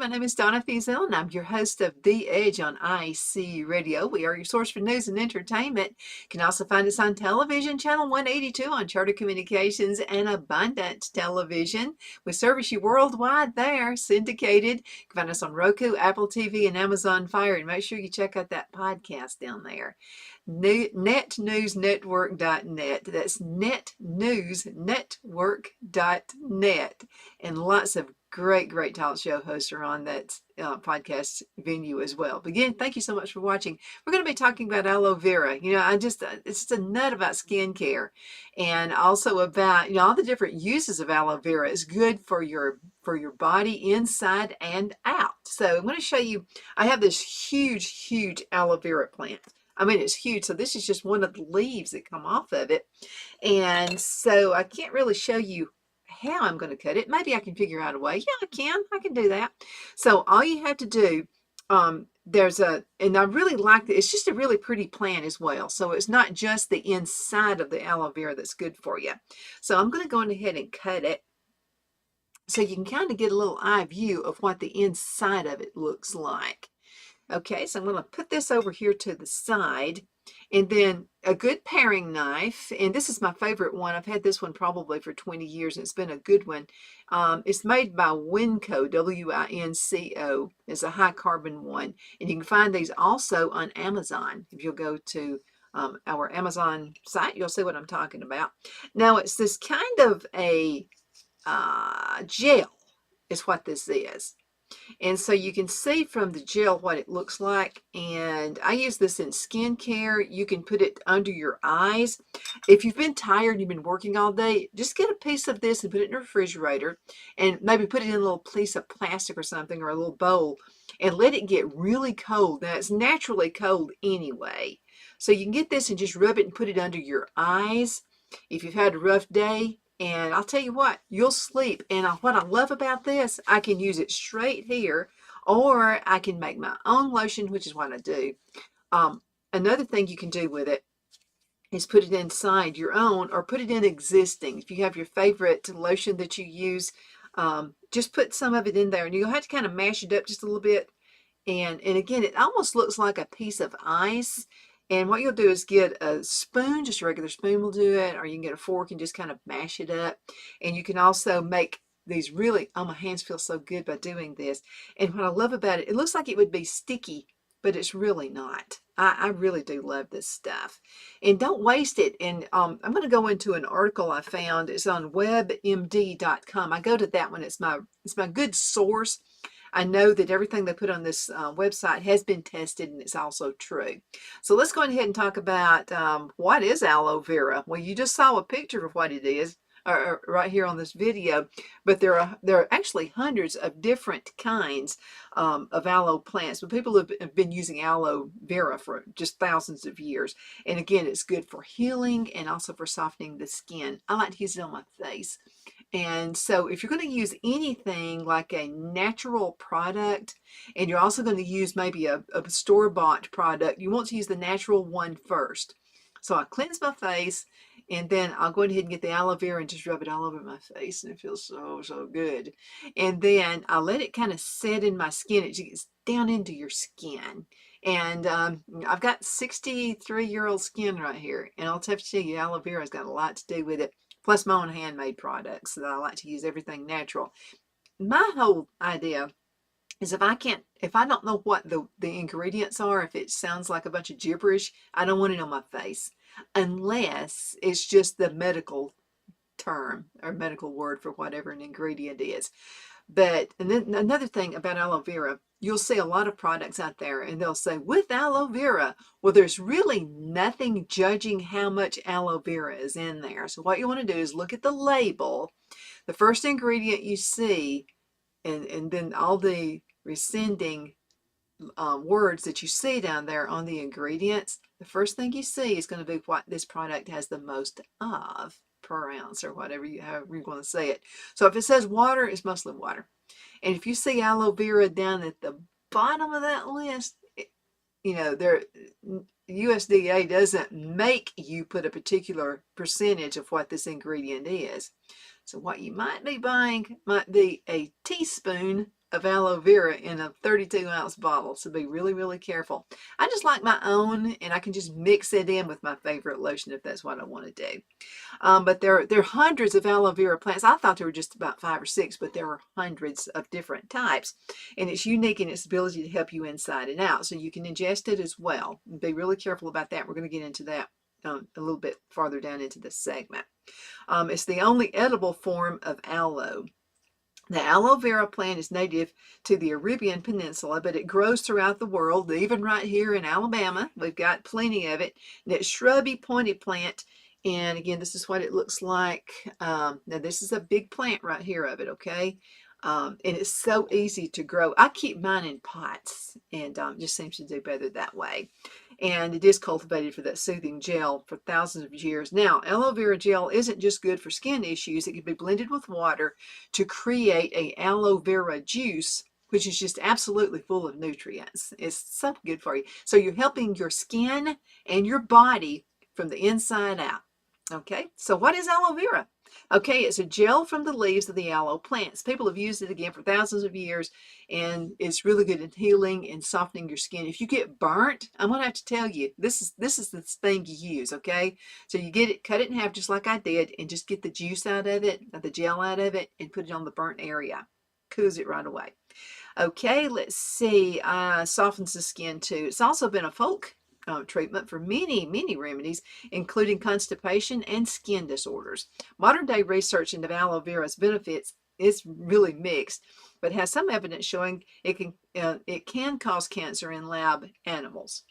My name is Donna Fiesel, and I'm your host of The Edge on IC Radio. We are your source for news and entertainment. You can also find us on television, channel 182 on Charter Communications and Abundant Television. We service you worldwide there, syndicated. You can find us on Roku, Apple TV, and Amazon Fire. And make sure you check out that podcast down there. Netnewsnetwork.net. That's netnewsnetwork.net. And lots of great talk show hosts are on that podcast venue as well. But again, thank you so much for watching. We're going to be talking about aloe vera. It's just a nut about skincare, and also about all the different uses of aloe vera. It's good for your body inside and out. So I'm going to show you. I have this huge aloe vera plant. I mean, it's huge. So this is just one of the leaves that come off of it. And so I can't really show you how I'm going to cut it. Maybe I can figure out a way. Yeah, I can do that. So all you have to do, and I really like it. It's just a really pretty plant as well. So it's not just the inside of the aloe vera that's good for you. So I'm going to go ahead and cut it so you can kind of get a little eye view of what the inside of it looks like. Okay, so I'm going to put this over here to the side, and then a good paring knife, and this is my favorite one. I've had this one probably for 20 years, and it's been a good one. It's made by Winco, W-I-N-C-O. It's a high carbon one, and you can find these also on Amazon. If you'll go to our Amazon site, you'll see what I'm talking about. Now, it's this kind of a gel is what this is. And so you can see from the gel what it looks like. And I use this in skincare. You can put it under your eyes. If you've been tired and you've been working all day, just get a piece of this and put it in the refrigerator, and maybe put it in a little piece of plastic or something, or a little bowl, and let it get really cold. Now, it's naturally cold anyway. So you can get this and just rub it and put it under your eyes if you've had a rough day. And I'll tell you what, you'll sleep. And what I love about this, I can use it straight here, or I can make my own lotion, which is what I do. Another thing you can do with it is put it inside your own, or put it in existing. If you have your favorite lotion that you use, just put some of it in there, and you'll have to kind of mash it up just a little bit. And again, it almost looks like a piece of ice. And what you'll do is get a spoon, just a regular spoon will do it, or you can get a fork and just kind of mash it up. And you can also make these really, oh, my hands feel so good by doing this. And what I love about it, it looks like it would be sticky, but it's really not. I really do love this stuff. And don't waste it. And I'm going to go into an article I found. It's on webmd.com. I go to that one. It's my good source. I know that everything they put on this website has been tested, and it's also true. So let's go ahead and talk about what is aloe vera. Well, you just saw a picture of what it is right here on this video, but there are actually hundreds of different kinds of aloe plants. But people have been using aloe vera for just thousands of years. And again, it's good for healing and also for softening the skin. I like to use it on my face. And so if you're going to use anything like a natural product, and you're also going to use maybe a store-bought product, you want to use the natural one first. So I cleanse my face, and then I'll go ahead and get the aloe vera and just rub it all over my face, and it feels so good. And then I let it kind of set in my skin. It gets down into your skin. And I've got 63-year-old skin right here, and I'll have to tell you, aloe vera has got a lot to do with it. Plus my own handmade products that I like to use everything natural. My whole idea is if I don't know what the ingredients are, if it sounds like a bunch of gibberish, I don't want it on my face, unless it's just the medical term or medical word for whatever an ingredient is. But and then another thing about aloe vera, you'll see a lot of products out there and they'll say with aloe vera. Well, there's really nothing judging how much aloe vera is in there. So what you want to do is look at the label, the first ingredient you see, and then all the rescinding words that you see down there on the ingredients. The first thing you see is going to be what this product has the most of per ounce, or however you want to say it. So if it says water, it's mostly water. And if you see aloe vera down at the bottom of that list, USDA doesn't make you put a particular percentage of what this ingredient is. So what you might be buying might be a teaspoon of aloe vera in a 32-ounce bottle, so be really, really careful. I just like my own, and I can just mix it in with my favorite lotion if that's what I want to do. But there are hundreds of aloe vera plants. I thought there were just about 5 or 6, but there are hundreds of different types. And it's unique in its ability to help you inside and out. So you can ingest it as well. Be really careful about that. We're going to get into that a little bit farther down into this segment. It's the only edible form of aloe. The aloe vera plant is native to the Arabian Peninsula, but it grows throughout the world, even right here in Alabama. We've got plenty of it. And it's shrubby, pointed plant. And again, this is what it looks like. Now, this is a big plant right here of it, okay? And it's so easy to grow. I keep mine in pots, and just seems to do better that way. And it is cultivated for that soothing gel for thousands of years. Now, aloe vera gel isn't just good for skin issues. It can be blended with water to create a aloe vera juice, which is just absolutely full of nutrients. It's so good for you. So you're helping your skin and your body from the inside out. Okay, so what is aloe vera? Okay, it's a gel from the leaves of the aloe plants. People have used it again for thousands of years, and it's really good at healing and softening your skin. If you get burnt, I'm gonna have to tell you, this is the thing you use, okay? So you get it, cut it in half just like I did, and just get the juice out of it, the gel out of it, and put it on the burnt area. Cools it right away. Okay, let's see. Softens the skin too. It's also been a folk treatment for many remedies, including constipation and skin disorders. Modern day research into aloe vera's benefits is really mixed, but has some evidence showing it can cause cancer in lab animals.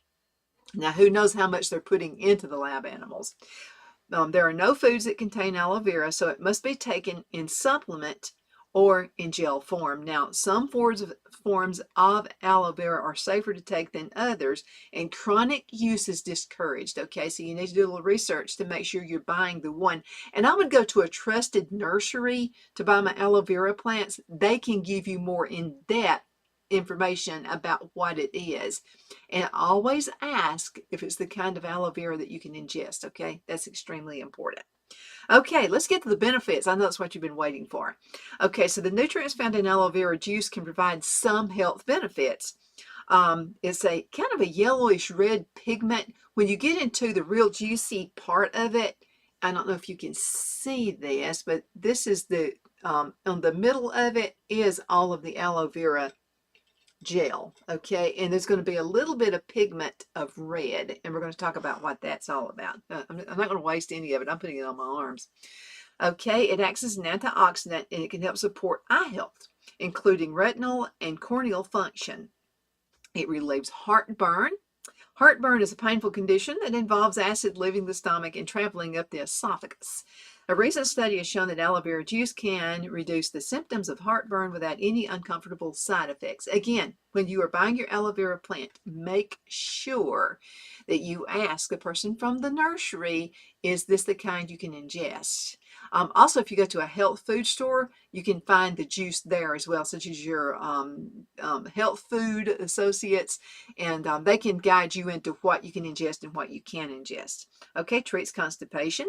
Now, who knows how much they're putting into the lab animals? There are no foods that contain aloe vera, so it must be taken in supplement or in gel form. Now, some forms of aloe vera are safer to take than others, and chronic use is discouraged. Okay, so you need to do a little research to make sure you're buying the one. And I would go to a trusted nursery to buy my aloe vera plants. They can give you more in-depth information about what it is. And always ask if it's the kind of aloe vera that you can ingest. Okay, that's extremely important. Okay, let's get to the benefits. I know that's what you've been waiting for. Okay, so the nutrients found in aloe vera juice can provide some health benefits. It's a kind of a yellowish red pigment. When you get into the real juicy part of it, I don't know if you can see this, but this is on the middle of it is all of the aloe vera gel, okay, and there's going to be a little bit of pigment of red, and we're going to talk about what that's all about. I'm not going to waste any of it. I'm putting it on my arms. Okay, it acts as an antioxidant, and it can help support eye health, including retinal and corneal function. It relieves heartburn. Heartburn is a painful condition that involves acid leaving the stomach and traveling up the esophagus. A recent study has shown that aloe vera juice can reduce the symptoms of heartburn without any uncomfortable side effects. Again, when you are buying your aloe vera plant, make sure that you ask the person from the nursery, is this the kind you can ingest? Also, if you go to a health food store, you can find the juice there as well, such as your health food associates, and they can guide you into what you can ingest and what you can ingest. Okay, treats constipation.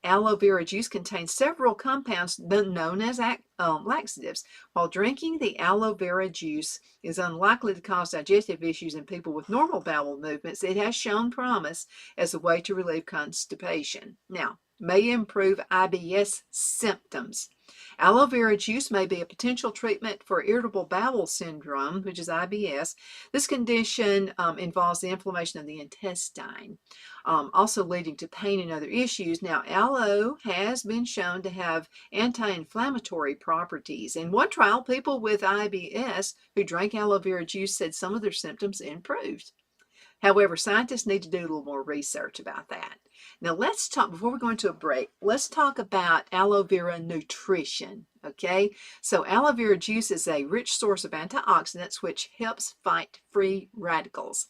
Aloe vera juice contains several compounds known as laxatives. While drinking the aloe vera juice is unlikely to cause digestive issues in people with normal bowel movements, it has shown promise as a way to relieve constipation. Now, may improve IBS symptoms. Aloe vera juice may be a potential treatment for irritable bowel syndrome, which is IBS. This condition involves the inflammation of the intestine, also leading to pain and other issues. Now, aloe has been shown to have anti-inflammatory properties. In one trial, people with IBS who drank aloe vera juice said some of their symptoms improved. However, scientists need to do a little more research about that. Now let's talk, before we go into a break, let's talk about aloe vera nutrition, okay? So aloe vera juice is a rich source of antioxidants which helps fight free radicals.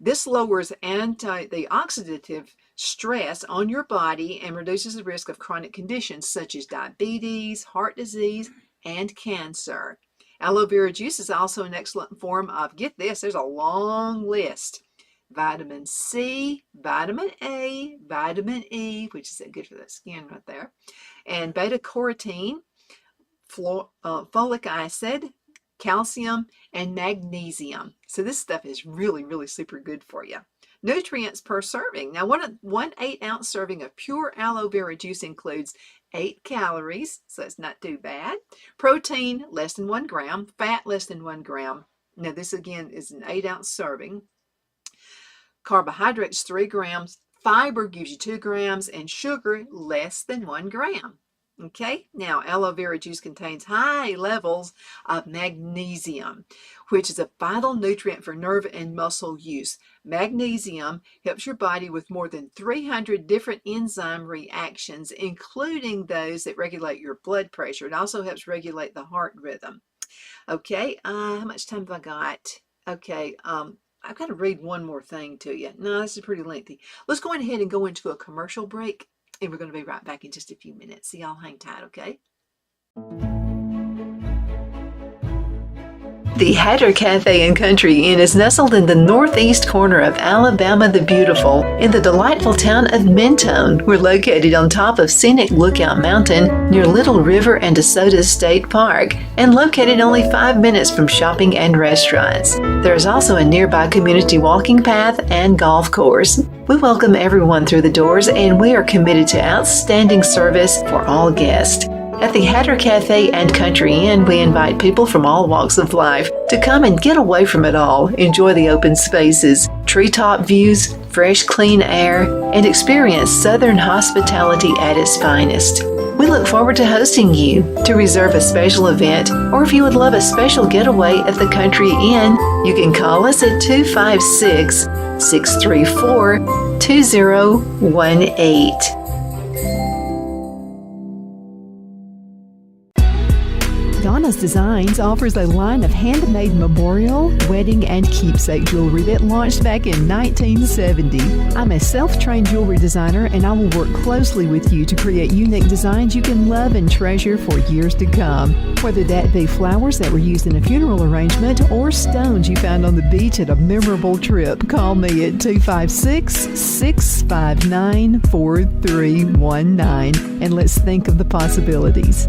This lowers the oxidative stress on your body and reduces the risk of chronic conditions such as diabetes, heart disease, and cancer. Aloe vera juice is also an excellent form of, get this, there's a long list. Vitamin C, vitamin A, vitamin E, which is good for the skin right there, and beta-carotene, folic acid, calcium, and magnesium. So this stuff is really, really super good for you. Nutrients per serving. Now, one 8-ounce serving of pure aloe vera juice includes 8 calories, so it's not too bad. Protein, less than 1 gram. Fat, less than 1 gram. Now, this again is an 8-ounce serving. Carbohydrates, 3 grams. Fiber gives you 2 grams, and sugar, less than 1 gram. Okay, now aloe vera juice contains high levels of magnesium, which is a vital nutrient for nerve and muscle use. Magnesium helps your body with more than 300 different enzyme reactions, including those that regulate your blood pressure. It also helps regulate the heart rhythm. Okay, how much time have I got? Okay, I've got to read one more thing to you. No, this is pretty lengthy. Let's go ahead and go into a commercial break. And we're going to be right back in just a few minutes. So y'all hang tight, okay? The Hatter Cafe and Country Inn is nestled in the northeast corner of Alabama the Beautiful in the delightful town of Mentone. We're located on top of scenic Lookout Mountain near Little River and DeSoto State Park and located only 5 minutes from shopping and restaurants. There is also a nearby community walking path and golf course. We welcome everyone through the doors and we are committed to outstanding service for all guests. At the Hatter Cafe and Country Inn, we invite people from all walks of life to come and get away from it all, enjoy the open spaces, treetop views, fresh, clean air, and experience Southern hospitality at its finest. We look forward to hosting you. To reserve a special event, or if you would love a special getaway at the Country Inn, you can call us at 256-634-2018. Donna's Designs offers a line of handmade memorial, wedding, and keepsake jewelry that launched back in 1970. I'm a self-trained jewelry designer, and I will work closely with you to create unique designs you can love and treasure for years to come. Whether that be flowers that were used in a funeral arrangement or stones you found on the beach at a memorable trip, call me at 256-659-4319, and let's think of the possibilities.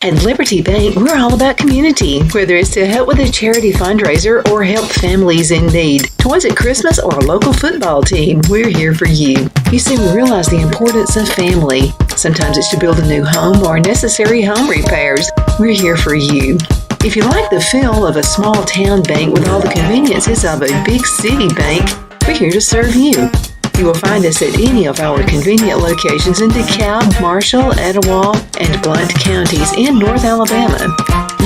At Liberty Bank, we're all about community, whether it's to help with a charity fundraiser or help families in need. Toys at Christmas or a local football team, we're here for you. You see, we realize the importance of family. Sometimes it's to build a new home or necessary home repairs. We're here for you. If you like the feel of a small town bank with all the conveniences of a big city bank, we're here to serve you. You will find us at any of our convenient locations in DeKalb, Marshall, Etowah, and Blount counties in North Alabama.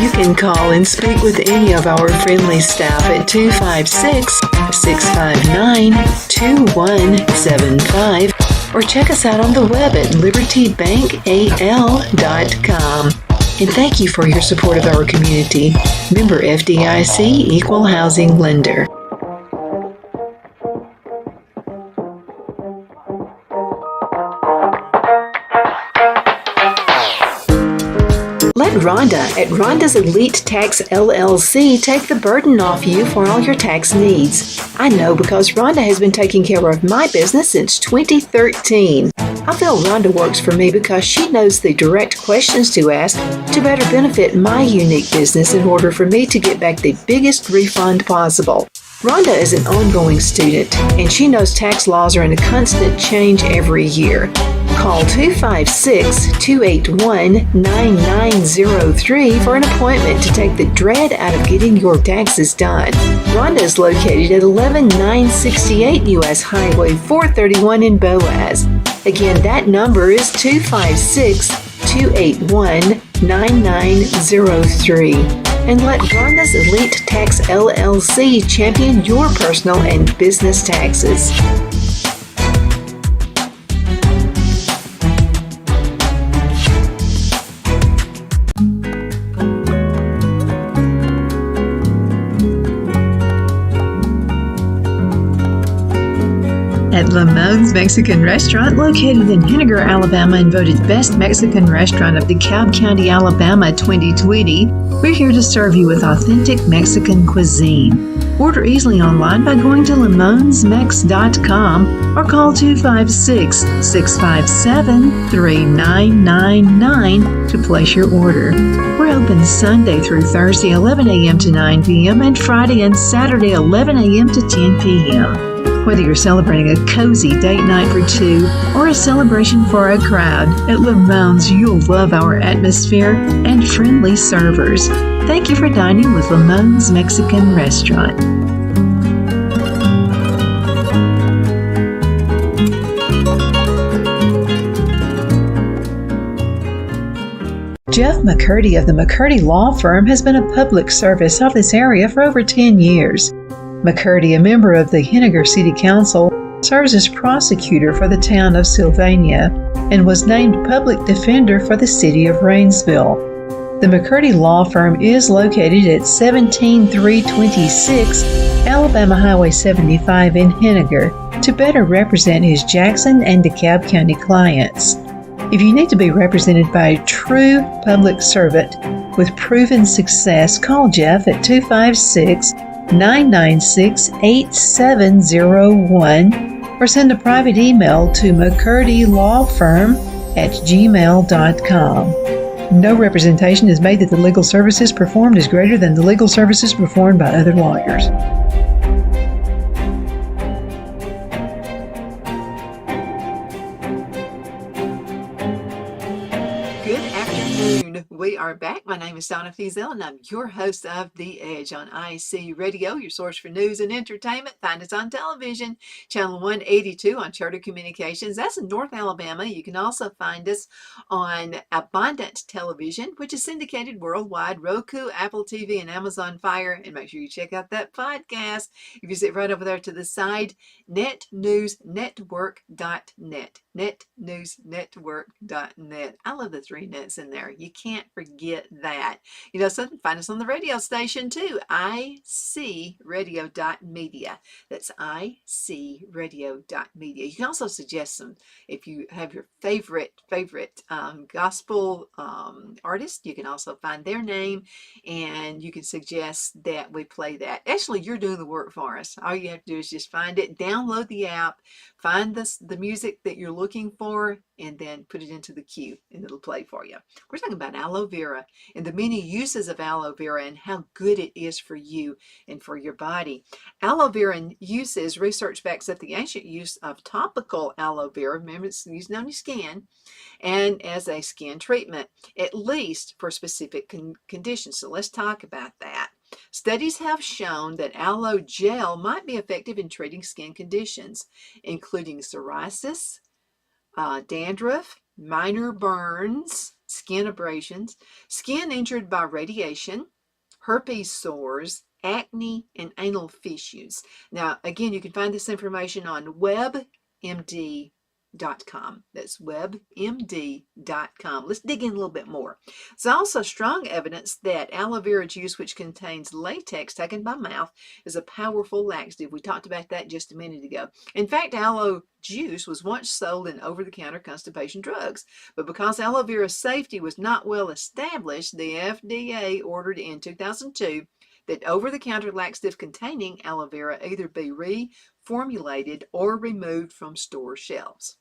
You can call and speak with any of our friendly staff at 256-659-2175 or check us out on the web at libertybankal.com. And thank you for your support of our community. Member FDIC Equal Housing Lender. Let Rhonda at Rhonda's Elite Tax LLC take the burden off you for all your tax needs. I know because Rhonda has been taking care of my business since 2013. I feel Rhonda works for me because she knows the direct questions to ask to better benefit my unique business in order for me to get back the biggest refund possible. Rhonda is an ongoing student, and she knows tax laws are in a constant change every year. Call 256-281-9903 for an appointment to take the dread out of getting your taxes done. Rhonda is located at 11968 U.S. Highway 431 in Boaz. Again, that number is 256-281-9903. And let Rhonda's Elite Tax LLC champion your personal and business taxes. At Lamone's Mexican Restaurant, located in Henniger, Alabama, and voted Best Mexican Restaurant of DeKalb County, Alabama 2020, we're here to serve you with authentic Mexican cuisine. Order easily online by going to lamonsmex.com or call 256-657-3999 to place your order. We're open Sunday through Thursday, 11 a.m. to 9 p.m., and Friday and Saturday, 11 a.m. to 10 p.m. Whether you're celebrating a cozy date night for two or a celebration for a crowd, at Lamone's you'll love our atmosphere and friendly servers. Thank you for dining with Lamone's Mexican Restaurant. Jeff McCurdy of the McCurdy Law Firm has been a public service of this area for over 10 years. McCurdy, a member of the Henniger City Council, serves as prosecutor for the town of Sylvania and was named public defender for the city of Rainsville. The McCurdy Law Firm is located at 17326 Alabama Highway 75 in Henniger to better represent his Jackson and DeKalb County clients. If you need to be represented by a true public servant with proven success, call Jeff at 256-996-8701 or send a private email to mccurdylawfirm@gmail.com. No representation is made that the legal services performed is greater than the legal services performed by other lawyers. We are back. My name is Donna Fiesel, and I'm your host of The Edge on IC Radio, your source for news and entertainment. Find us on television, channel 182 on Charter Communications. That's in North Alabama. You can also find us on Abundant Television, which is syndicated worldwide, Roku, Apple TV, and Amazon Fire. And make sure you check out that podcast. If you sit right over there to the side, netnewsnetwork.net. netnewsnetwork.net. I love the three nets in there. You can't forget that. You know something? Find us on the radio station too. icradio.media. That's icradio.media. You can also suggest some, if you have your favorite gospel artist, you can also find their name and you can suggest that we play that. Actually, you're doing the work for us. All you have to do is just find it, download the app, find the music that you're looking for, and then put it into the queue and it'll play for you. We're talking about aloe vera and the many uses of aloe vera and how good it is for you and for your body. Aloe vera uses, research backs up the ancient use of topical aloe vera, remember it's used on your skin, and as a skin treatment, at least for specific conditions. So let's talk about that. Studies have shown that aloe gel might be effective in treating skin conditions, including psoriasis, dandruff, minor burns, skin abrasions, skin injured by radiation, herpes sores, acne, and anal fissures. Now, again, you can find this information on WebMD.com. That's WebMD.com. Let's dig in a little bit more. There's also strong evidence that aloe vera juice, which contains latex taken by mouth, is a powerful laxative. We talked about that just a minute ago. In fact, aloe juice was once sold in over-the-counter constipation drugs, but because aloe vera safety was not well established, the FDA ordered in 2002 that over-the-counter laxative containing aloe vera either be reformulated or removed from store shelves.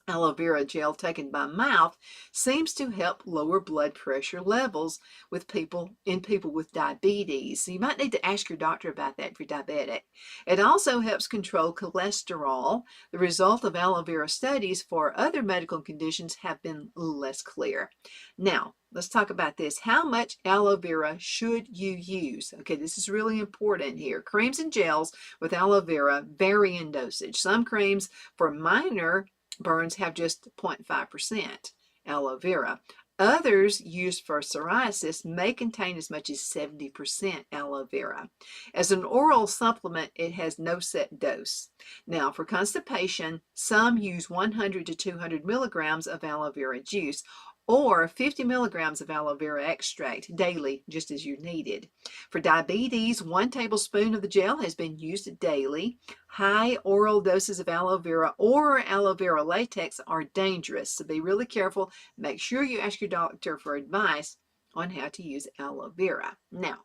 Aloe vera gel taken by mouth seems to help lower blood pressure levels with people with diabetes. So you might need to ask your doctor about that if you're diabetic. It also helps control cholesterol. The result of aloe vera studies for other medical conditions have been less clear. Now, let's talk about this. How much aloe vera should you use? Okay, this is really important here. Creams and gels with aloe vera vary in dosage. Some creams for minor burns have just 0.5% aloe vera. Others used for psoriasis may contain as much as 70% aloe vera. As an oral supplement, it has no set dose. Now, for constipation, some use 100 to 200 milligrams of aloe vera juice. or 50 milligrams of aloe vera extract daily, just as you needed. For diabetes, 1 tablespoon of the gel has been used daily. High oral doses of aloe vera or aloe vera latex are dangerous, so be really careful. Make sure you ask your doctor for advice on how to use aloe vera. Now,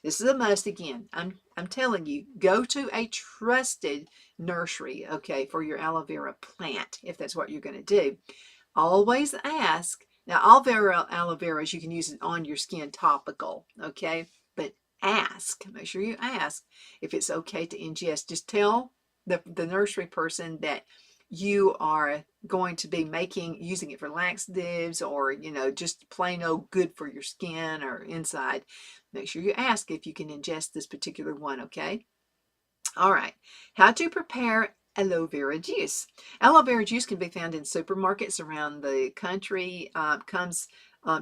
this is a must again. I'm telling you, go to a trusted nursery, okay, for your aloe vera plant, if that's what you're going to do. Always ask. Now, aloe veras, you can use it on your skin topical, okay? But ask, make sure you ask if it's okay to ingest. Just tell the nursery person that you are going to be using it for laxatives or, just plain old good for your skin or inside. Make sure you ask if you can ingest this particular one, okay? All right, how to prepare aloe vera juice. Aloe vera juice can be found in supermarkets around the country.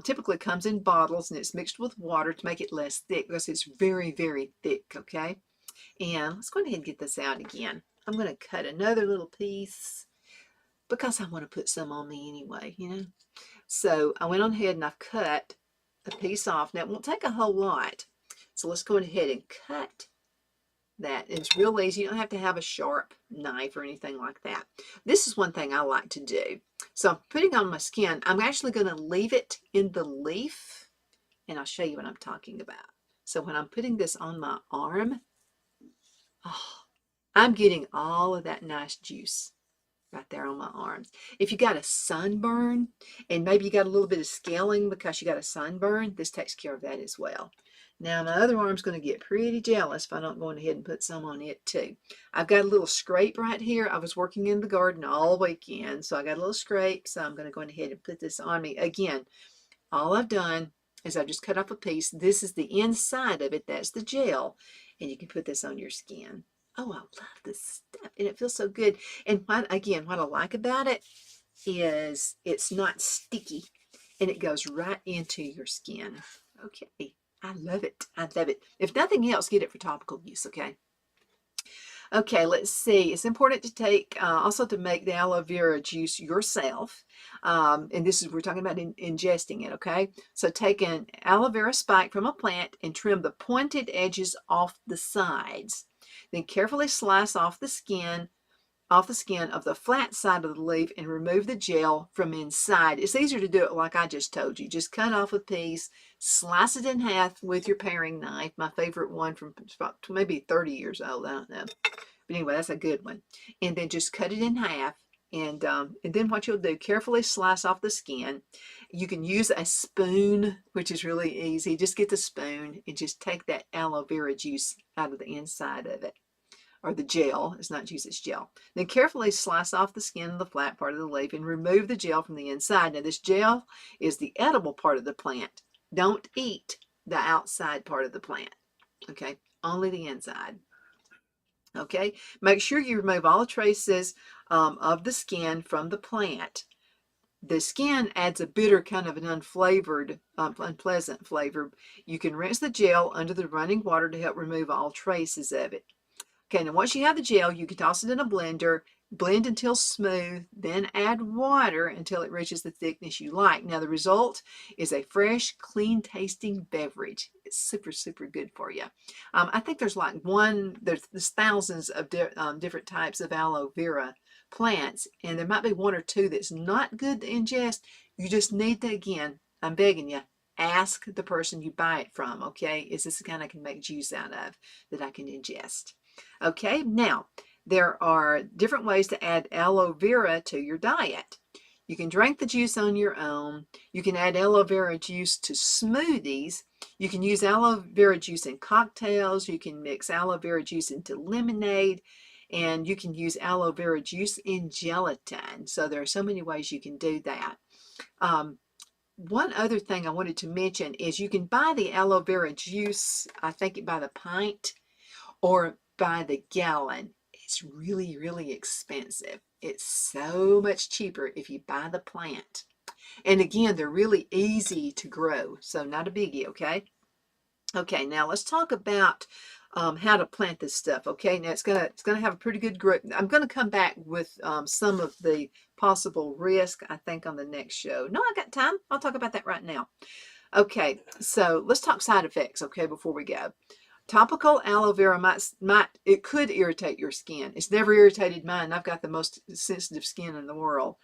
Typically comes in bottles, and it's mixed with water to make it less thick because it's very, very thick, okay? And let's go ahead and get this out again. I'm going to cut another little piece because I want to put some on me anyway. So I went on ahead and I've cut a piece off. Now, it won't take a whole lot. So let's go ahead and cut that. It's real easy. You don't have to have a sharp knife or anything like that. This is one thing I like to do. So I'm putting on my skin. I'm actually going to leave it in the leaf, and I'll show you what I'm talking about. So when I'm putting this on my arm, I'm getting all of that nice juice right there on my arms. If you got a sunburn, and maybe you got a little bit of scaling because you got a sunburn, this takes care of that as well. Now my other arm's going to get pretty jealous if I don't go ahead and put some on it too. I've got a little scrape right here. I was working in the garden all weekend, so I got a little scrape, so I'm going to go ahead and put this on me. Again, all I've done is I've just cut off a piece. This is the inside of it. That's the gel, and you can put this on your skin. Oh, I love this stuff, and it feels so good. And what I like about it is it's not sticky, and it goes right into your skin. Okay, I love it. I love it. If nothing else, get it for topical use, okay? Okay, let's see. It's important to take, also to make the aloe vera juice yourself. And we're talking about ingesting it, okay? So take an aloe vera spike from a plant and trim the pointed edges off the sides. Then carefully slice off the skin of the flat side of the leaf and remove the gel from inside. It's easier to do it like I just told you. Just cut off a piece, slice it in half with your paring knife. My favorite one from about maybe 30 years old, I don't know. But anyway, that's a good one. And then just cut it in half. And then what you'll do, carefully slice off the skin. You can use a spoon, which is really easy. Just get the spoon and just take that aloe vera juice out of the inside of it. Or the gel, it's not juice, it's gel. Then carefully slice off the skin of the flat part of the leaf and remove the gel from the inside. Now this gel is the edible part of the plant. Don't eat the outside part of the plant, okay? Only the inside, okay? Make sure you remove all traces of the skin from the plant. The skin adds a bitter, kind of an unflavored, unpleasant flavor. You can rinse the gel under the running water to help remove all traces of it. Okay, now once you have the gel, you can toss it in a blender, blend until smooth, then add water until it reaches the thickness you like. Now the result is a fresh, clean tasting beverage. It's super, super good for you. I think there's there's thousands of different types of aloe vera plants, and there might be one or two that's not good to ingest. You just need to, again, I'm begging you, ask the person you buy it from, okay? Is this the kind I can make juice out of that I can ingest? Okay, now there are different ways to add aloe vera to your diet. You can drink the juice on your own. You can add aloe vera juice to smoothies. You can use aloe vera juice in cocktails. You can mix aloe vera juice into lemonade. And you can use aloe vera juice in gelatin. So there are so many ways you can do that. One other thing I wanted to mention is you can buy the aloe vera juice, I think by the pint, or by the gallon. It's really, really expensive. It's so much cheaper if you buy the plant. And again, they're really easy to grow, so not a biggie, okay? Okay, now let's talk about how to plant this stuff. Okay, now it's gonna have a pretty good growth. I'm gonna come back with some of the possible risk, I think, on the next show. No, I got time. I'll talk about that right now. Okay, so let's talk side effects. Okay, before we go. Topical aloe vera might it could irritate your skin. It's never irritated mine. I've got the most sensitive skin in the world.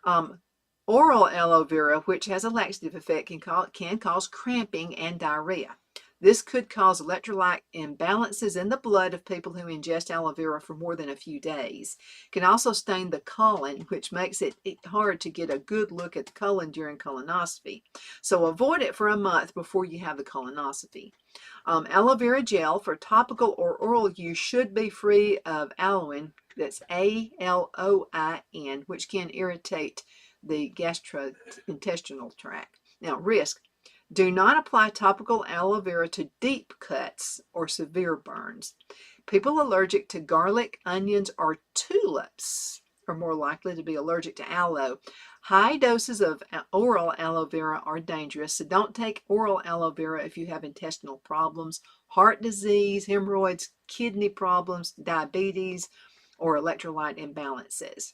Um, Oral aloe vera, which has a laxative effect, can cause cramping and diarrhea. This could cause electrolyte imbalances in the blood of people who ingest aloe vera for more than a few days. It can also stain the colon, which makes it hard to get a good look at the colon during colonoscopy. So avoid it for a month before you have the colonoscopy. Aloe vera gel for topical or oral use should be free of aloin, that's ALOIN, which can irritate the gastrointestinal tract. Now, risk. Do not apply topical aloe vera to deep cuts or severe burns. People allergic to garlic, onions, or tulips are more likely to be allergic to aloe. High doses of oral aloe vera are dangerous, so don't take oral aloe vera if you have intestinal problems, heart disease, hemorrhoids, kidney problems, diabetes, or electrolyte imbalances.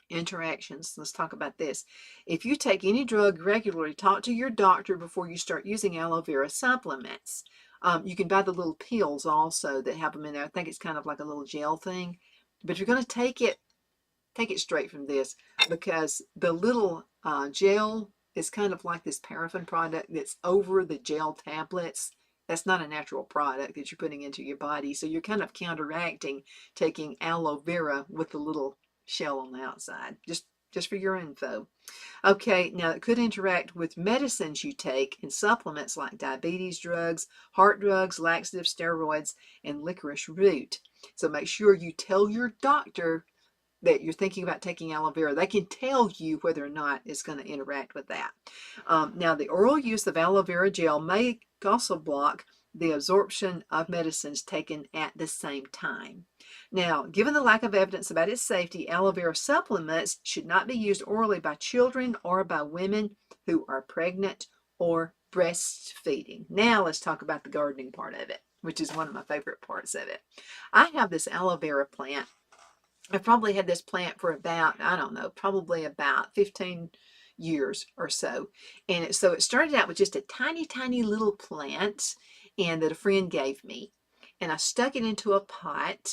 Interactions. Let's talk about this. If you take any drug regularly, talk to your doctor before you start using aloe vera supplements. You can buy the little pills also that have them in there. I think it's kind of like a little gel thing. But if you're going to take it straight from this, because the little gel is kind of like this paraffin product that's over the gel tablets. That's not a natural product that you're putting into your body. So you're kind of counteracting taking aloe vera with the little shell on the outside, just for your info. Okay, now it could interact with medicines you take and supplements like diabetes drugs, heart drugs, laxatives, steroids, and licorice root. So make sure you tell your doctor that you're thinking about taking aloe vera. They can tell you whether or not it's going to interact with that. Now, the oral use of aloe vera gel may also block the absorption of medicines taken at the same time. Now, given the lack of evidence about its safety, aloe vera supplements should not be used orally by children or by women who are pregnant or breastfeeding. Now, let's talk about the gardening part of it, which is one of my favorite parts of it. I have this aloe vera plant. I've probably had this plant for about, I don't know, probably about 15 years or so. And so it started out with just a tiny, tiny little plant and that a friend gave me. And I stuck it into a pot.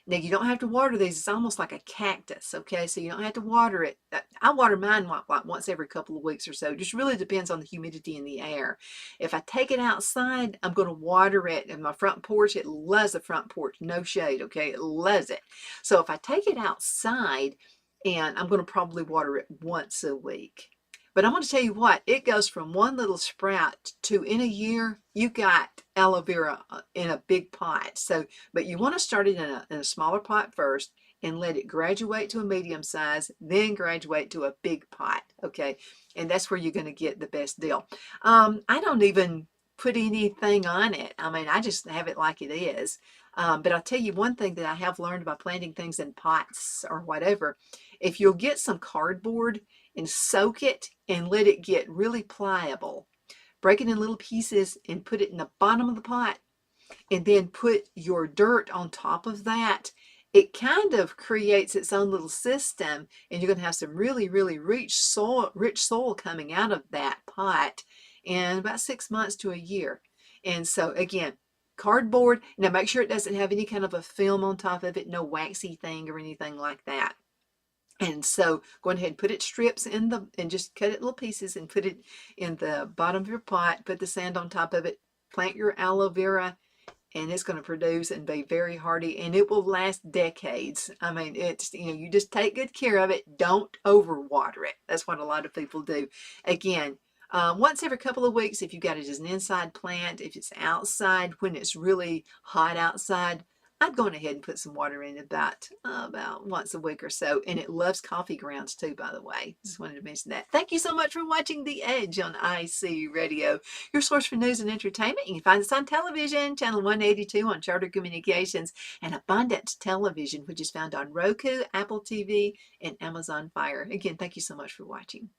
Now, you don't have to water these. It's almost like a cactus, okay? So you don't have to water it. I water mine like once every couple of weeks or so. It just really depends on the humidity in the air. If I take it outside, I'm going to water it. And my front porch, it loves the front porch. No shade, okay? It loves it. So if I take it outside, and I'm going to probably water it once a week. But I'm going to tell you what, it goes from one little sprout to in a year, you got aloe vera in a big pot. So, but you want to start it in a smaller pot first and let it graduate to a medium size, then graduate to a big pot, okay? And that's where you're going to get the best deal. I don't even put anything on it. I mean, I just have it like it is. But I'll tell you one thing that I have learned by planting things in pots or whatever. If you'll get some cardboard and soak it and let it get really pliable, break it in little pieces and put it in the bottom of the pot, and then put your dirt on top of that, it kind of creates its own little system, and you're going to have some really, really rich soil coming out of that pot in about 6 months to a year. And so again, cardboard. Now make sure it doesn't have any kind of a film on top of it, no waxy thing or anything like that. And so go ahead and put it strips and just cut it little pieces and put it in the bottom of your pot, put the sand on top of it, plant your aloe vera, and it's going to produce and be very hardy, and it will last decades. I mean, it's, you just take good care of it. Don't overwater it. That's what a lot of people do. Again, once every couple of weeks, if you've got it as an inside plant. If it's outside, when it's really hot outside, I'd go ahead and put some water in about once a week or so. And it loves coffee grounds too, by the way. Just wanted to mention that. Thank you so much for watching The Edge on IC Radio, your source for news and entertainment. You can find us on television, channel 182 on Charter Communications, and Abundant Television, which is found on Roku, Apple TV, and Amazon Fire. Again, thank you so much for watching.